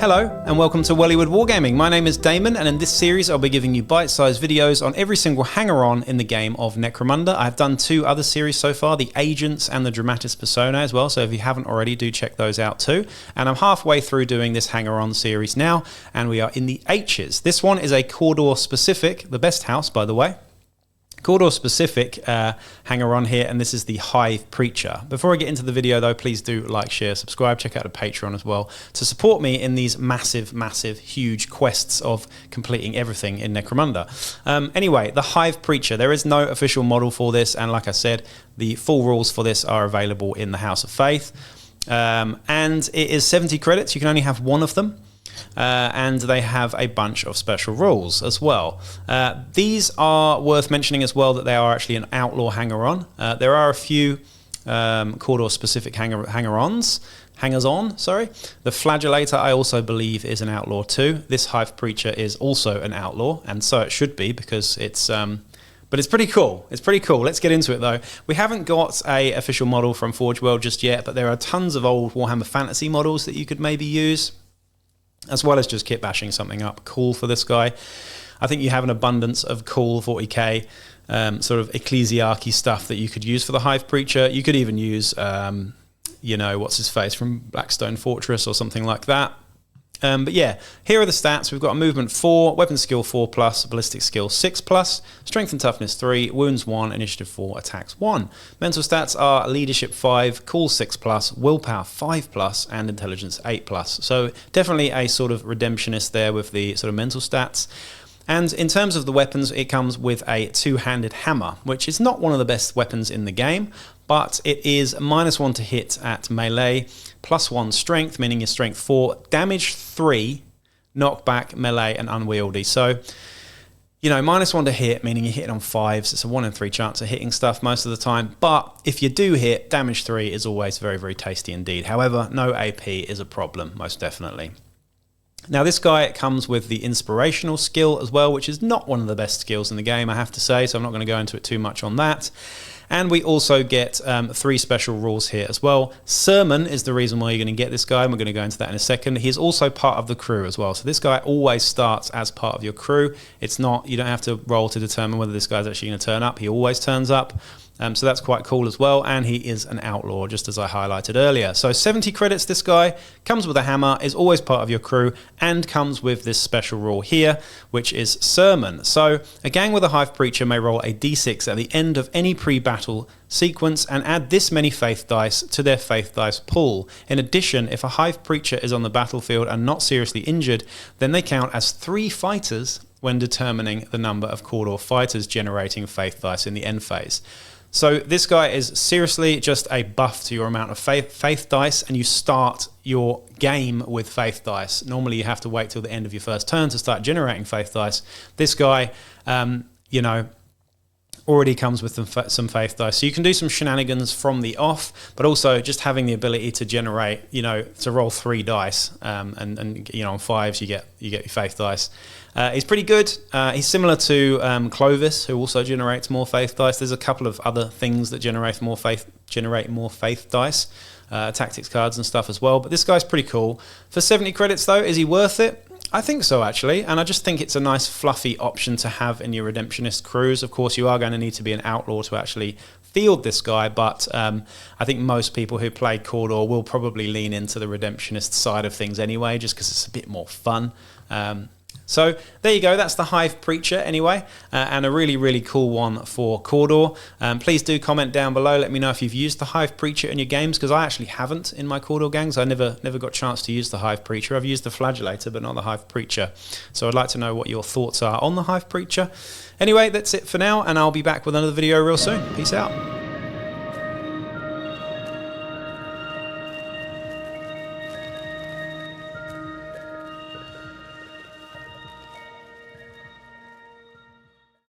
Hello and welcome to Wellywood Wargaming. My name is Damon and in this series I'll be giving you bite-sized videos on every single hanger-on in the game of Necromunda. I've done two other series so far, the Agents and the Dramatis Personae as well, so if you haven't already, do check those out too. And I'm halfway through doing this hanger-on series now, and we are in the H's. This one is a Cawdor specific, the best house by the way. Cawdor specific hanger-on here, and this is the Hive Preacher. Before I get into the video though, please do like, share, subscribe, check out the Patreon as well to support me in these massive, huge quests of completing everything in Necromunda. Anyway, the Hive Preacher, there is no official model for this, and like I said, the full rules for this are available in the House of Faith. And it is 70 credits, you can only have one of them. And they have a bunch of special rules as well. These are worth mentioning as well that they are actually an outlaw hanger-on. There are a few Cawdor specific hangers-on. The Flagellator I also believe is an outlaw too. This Hive Preacher is also an outlaw, and so it should be because it's but it's pretty cool. It's pretty cool. Let's get into it though. We haven't got a official model from Forge World just yet, but there are tons of old Warhammer Fantasy models that you could maybe use, as well as just kit bashing something up cool for this guy. I think you have an abundance of cool 40k sort of ecclesiarchy stuff that you could use for the Hive Preacher. You could even use, you know, what's his face from Blackstone Fortress or something like that. But yeah, here are the stats. We've got a movement 4, weapon skill 4+, ballistic skill 6+, strength and toughness 3, wounds 1, initiative 4, attacks 1. Mental stats are leadership 5, cool 6+, willpower 5+, and intelligence 8+. So definitely a sort of redemptionist there with the sort of mental stats. And in terms of the weapons, it comes with a two-handed hammer, which is not one of the best weapons in the game, but it is -1 to hit at melee, +1 strength, meaning your strength 4, damage 3, knockback, melee, and unwieldy. So, you know, -1 to hit, meaning you're hitting on 5s. It's a 1 in 3 chance of hitting stuff most of the time. But if you do hit, damage 3 is always very tasty indeed. However, no AP is a problem, most definitely. Now this guy comes with the inspirational skill as well, which is not one of the best skills in the game, I have to say, so I'm not going to go into it too much on that. And we also get 3 special rules here as well. Sermon is the reason why you're going to get this guy, and we're going to go into that in a second. He's also part of the crew as well. So this guy always starts as part of your crew. It's not, you don't have to roll to determine whether this guy's actually going to turn up. He always turns up. So that's quite cool as well, and he is an outlaw, just as I highlighted earlier. So 70 credits this guy, comes with a hammer, is always part of your crew, and comes with this special rule here, which is Sermon. So a gang with a Hive Preacher may roll a d6 at the end of any pre-battle sequence and add this many faith dice to their faith dice pool. In addition, if a Hive Preacher is on the battlefield and not seriously injured, then they count as 3 fighters when determining the number of Cawdor fighters generating faith dice in the end phase. So this guy is seriously just a buff to your amount of faith dice, and you start your game with faith dice. Normally you have to wait till the end of your first turn to start generating faith dice. This guy, you know, already comes with some faith dice. So you can do some shenanigans from the off, but also just having the ability to generate, you know, to roll 3 dice, and you know, on 5s you get your faith dice. He's pretty good. He's similar to Clovis, who also generates more faith dice. There's a couple of other things that generate more faith dice, tactics cards and stuff as well. But this guy's pretty cool. For 70 credits though, is he worth it? I think so actually, and I just think it's a nice fluffy option to have in your Redemptionist crews. Of course, you are going to need to be an outlaw to actually field this guy, but I think most people who play Cawdor will probably lean into the Redemptionist side of things anyway, just because it's a bit more fun. So there you go, that's the Hive Preacher anyway, and a really cool one for Cawdor. Please do comment down below, let me know if you've used the Hive Preacher in your games, because I actually haven't in my Cawdor gangs. I never got a chance to use the Hive Preacher. I've used the Flagellator, but not the Hive Preacher. So I'd like to know what your thoughts are on the Hive Preacher. Anyway, that's it for now, and I'll be back with another video real soon. Peace out.